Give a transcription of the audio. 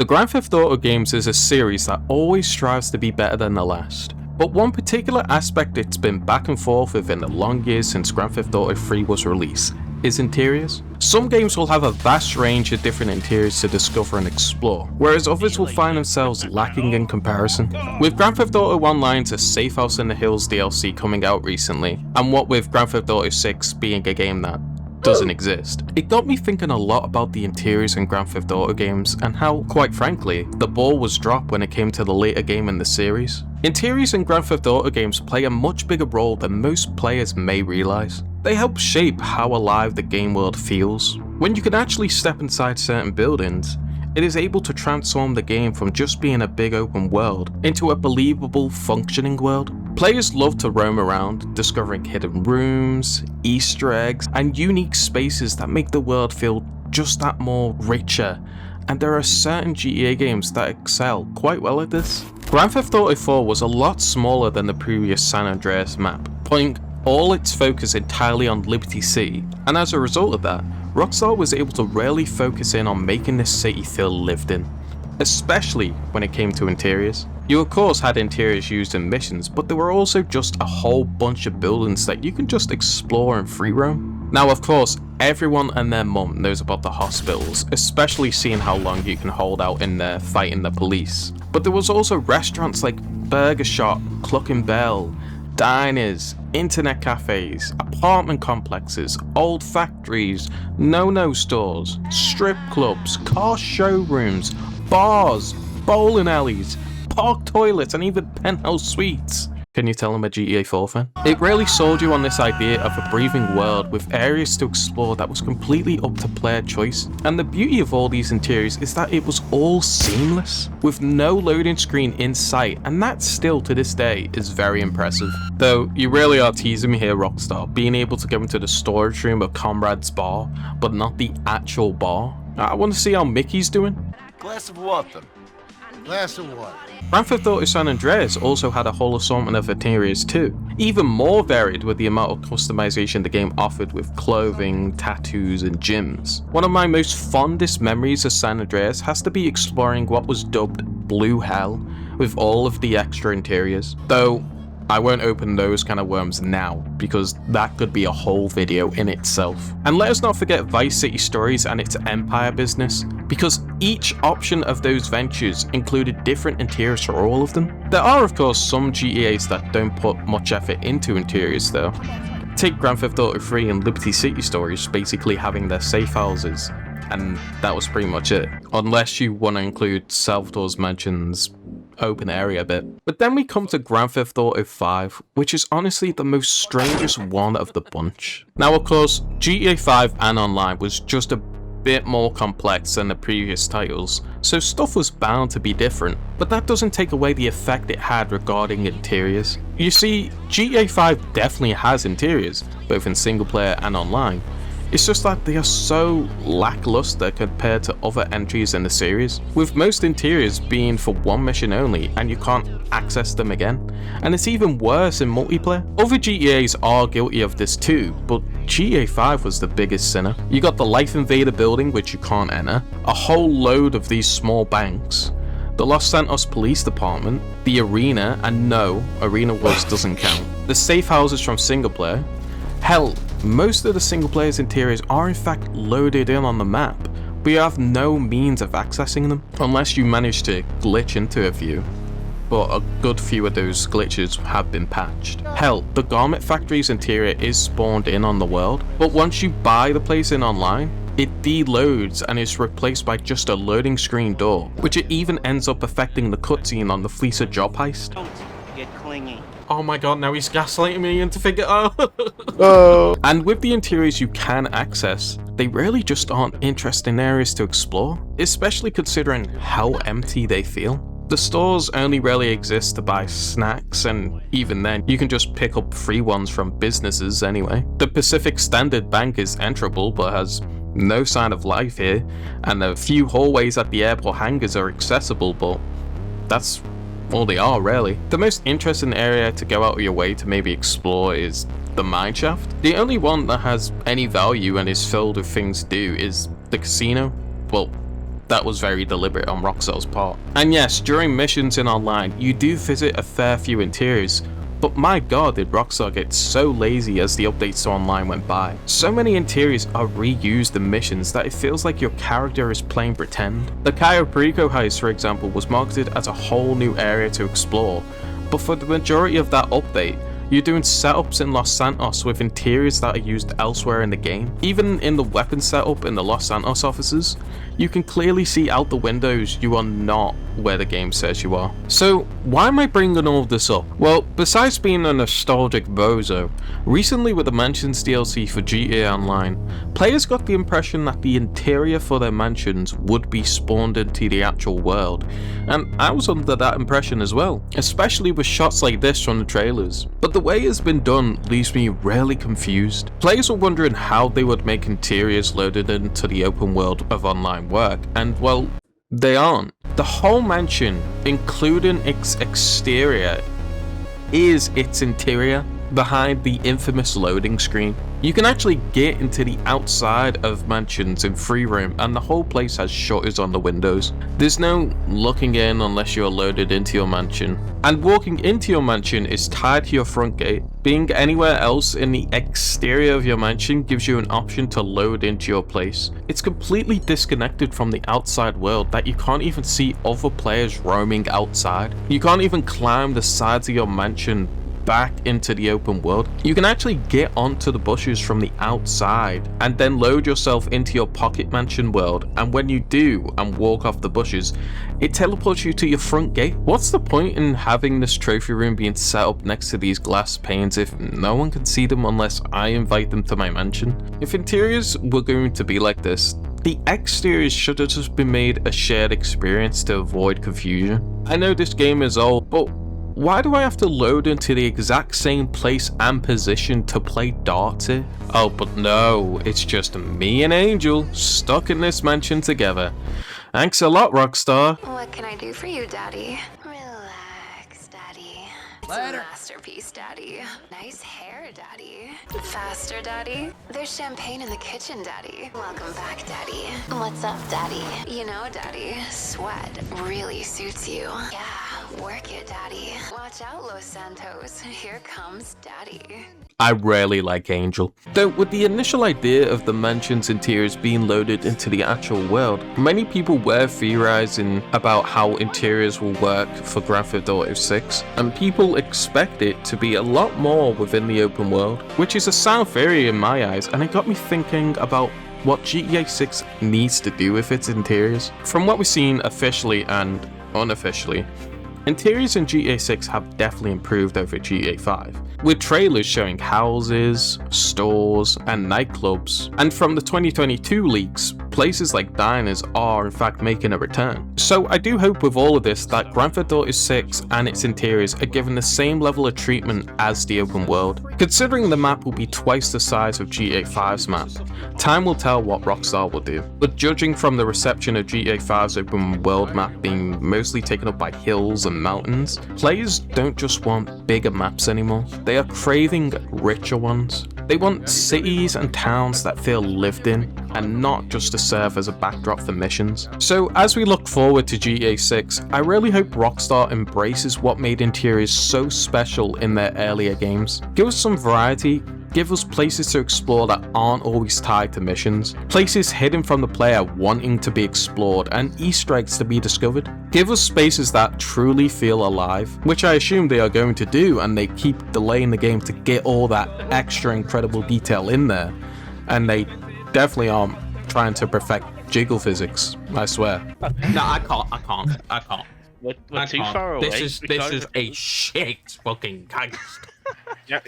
The Grand Theft Auto games is a series that always strives to be better than the last. But one particular aspect it's been back and forth with in the long years since Grand Theft Auto 3 was released is interiors. Some games will have a vast range of different interiors to discover and explore, whereas others will find themselves lacking in comparison. With Grand Theft Auto Online's A Safe House in the Hills DLC coming out recently, and what with Grand Theft Auto 6 being a game that doesn't exist, it got me thinking a lot about the interiors in Grand Theft Auto games and how, quite frankly, the ball was dropped when it came to the later game in the series. Interiors in Grand Theft Auto games play a much bigger role than most players may realise. They help shape how alive the game world feels. When you can actually step inside certain buildings, it is able to transform the game from just being a big open world into a believable, functioning world. Players love to roam around, discovering hidden rooms, Easter eggs, and unique spaces that make the world feel just that more richer, and there are certain GTA games that excel quite well at this. Grand Theft Auto 4 was a lot smaller than the previous San Andreas map, putting all its focus entirely on Liberty City, and as a result of that, Rockstar was able to really focus in on making this city feel lived in, especially when it came to interiors. You of course had interiors used in missions, but there were also just a whole bunch of buildings that you can just explore and free roam. Now of course, everyone and their mum knows about the hospitals, especially seeing how long you can hold out in there fighting the police. But there was also restaurants like Burger Shop, Cluck and Bell, diners, internet cafes, apartment complexes, old factories, no-no stores, strip clubs, car showrooms, bars, bowling alleys, park toilets, and even penthouse suites. Can you tell I'm a GTA 4 fan? It really sold you on this idea of a breathing world with areas to explore that was completely up to player choice. And the beauty of all these interiors is that it was all seamless, with no loading screen in sight, and that still to this day is very impressive. Though you really are teasing me here, Rockstar, being able to go into the storage room of Comrade's bar, but not the actual bar. I want to see how Mickey's doing. Glass of water. Glass of water. Grand Theft Auto San Andreas also had a whole assortment of interiors too, even more varied with the amount of customization the game offered with clothing, tattoos, and gyms. One of my most fondest memories of San Andreas has to be exploring what was dubbed Blue Hell with all of the extra interiors, though I won't open those kind of worms now, because that could be a whole video in itself. And let us not forget Vice City Stories and its Empire business, because each option of those ventures included different interiors for all of them. There are of course some GTAs that don't put much effort into interiors though. Take Grand Theft Auto 3 and Liberty City Stories basically having their safe houses, and that was pretty much it. Unless you want to include Salvador's Mansion's open area bit. But then we come to Grand Theft Auto 5, which is honestly the most strangest one of the bunch. Now of course, GTA 5 and Online was just a bit more complex than the previous titles, so stuff was bound to be different, but that doesn't take away the effect it had regarding interiors. You see, GTA 5 definitely has interiors, both in single player and online. It's just that they are so lackluster compared to other entries in the series, with most interiors being for one mission only and you can't access them again, and it's even worse in multiplayer. Other GTAs are guilty of this too, but GTA 5 was the biggest sinner. You got the Life Invader building which you can't enter, a whole load of these small banks, the Los Santos Police Department, the arena, and no, Arena Wars doesn't count, the safe houses from single player. Hell, most of the single player's interiors are in fact loaded in on the map, but you have no means of accessing them, unless you manage to glitch into a few. But a good few of those glitches have been patched. Hell, the Garment Factory's interior is spawned in on the world, but once you buy the place in online, it deloads and is replaced by just a loading screen door, which it even ends up affecting the cutscene on the Fleecer job heist. Don't get clingy. Oh my god, now he's gaslighting me into thinking, oh. And with the interiors you can access, they really just aren't interesting areas to explore, especially considering how empty they feel. The stores only really exist to buy snacks, and even then, you can just pick up free ones from businesses anyway. The Pacific Standard Bank is enterable but has no sign of life here, and a few hallways at the airport hangars are accessible, but that's all they are really. The most interesting area to go out of your way to maybe explore is the mineshaft. The only one that has any value and is filled with things to do is the casino. Well, that was very deliberate on Rockstar's part. And yes, during missions in online, you do visit a fair few interiors, but my god did Rockstar get so lazy as the updates to online went by. So many interiors are reused in missions that it feels like your character is playing pretend. The Cayo Perico heist, for example, was marketed as a whole new area to explore, but for the majority of that update, you're doing setups in Los Santos with interiors that are used elsewhere in the game. Even in the weapon setup in the Los Santos offices, you can clearly see out the windows you are not where the game says you are. So why am I bringing all of this up? Well, besides being a nostalgic bozo, recently with the Mansions DLC for GTA Online, players got the impression that the interior for their mansions would be spawned into the actual world, and I was under that impression as well, especially with shots like this from the trailers. But the way it's been done leaves me really confused. Players were wondering how they would make interiors loaded into the open world of online work, and well, they aren't. The whole mansion, including its exterior, is its interior behind the infamous loading screen. You can actually get into the outside of mansions in free roam, and the whole place has shutters on the windows. There's no looking in unless you're loaded into your mansion. And walking into your mansion is tied to your front gate. Being anywhere else in the exterior of your mansion gives you an option to load into your place. It's completely disconnected from the outside world that you can't even see other players roaming outside. You can't even climb the sides of your mansion back into the open world. You can actually get onto the bushes from the outside and then load yourself into your pocket mansion world, and when you do and walk off the bushes, it teleports you to your front gate. What's the point in having this trophy room being set up next to these glass panes if no one can see them unless I invite them to my mansion? If interiors were going to be like this, the exteriors should have just been made a shared experience to avoid confusion. I know this game is old, but why do I have to load into the exact same place and position to play darts here? Oh, but no, it's just me and Angel stuck in this mansion together. Thanks a lot, Rockstar. What can I do for you, Daddy? Relax, Daddy. It's a masterpiece, Daddy. Nice hair, Daddy. Faster, Daddy. There's champagne in the kitchen, Daddy. Welcome back, Daddy. What's up, Daddy? You know, Daddy, sweat really suits you. Yeah, work it, Daddy. Watch out, Los Santos. Here comes Daddy. I rarely like Angel. Though with the initial idea of the mansion's interiors being loaded into the actual world, many people were theorizing about how interiors will work for Grand Theft Auto 6, and people expect it to be a lot more within the open world, which is a sound theory in my eyes, and it got me thinking about what GTA 6 needs to do with its interiors. From what we've seen officially and unofficially, interiors in GTA 6 have definitely improved over GTA 5, with trailers showing houses, stores, and nightclubs, and from the 2022 leaks, places like diners are in fact making a return. So I do hope with all of this that Grand Theft Auto 6 and its interiors are given the same level of treatment as the open world. Considering the map will be twice the size of GTA 5's map, time will tell what Rockstar will do. But judging from the reception of GTA 5's open world map being mostly taken up by hills and mountains, players don't just want bigger maps anymore, they are craving richer ones. They want cities and towns that feel lived in, and not just to serve as a backdrop for missions. So as we look forward to GTA 6, I really hope Rockstar embraces what made interiors so special in their earlier games. Give us some variety, give us places to explore that aren't always tied to missions, places hidden from the player wanting to be explored, and Easter eggs to be discovered. Give us spaces that truly feel alive, which I assume they are going to do, and they keep delaying the game to get all that extra incredible detail in there, and they definitely aren't trying to perfect jiggle physics, I swear. No, I can't. We're too far away. This is a shit fucking gangster. Yeah.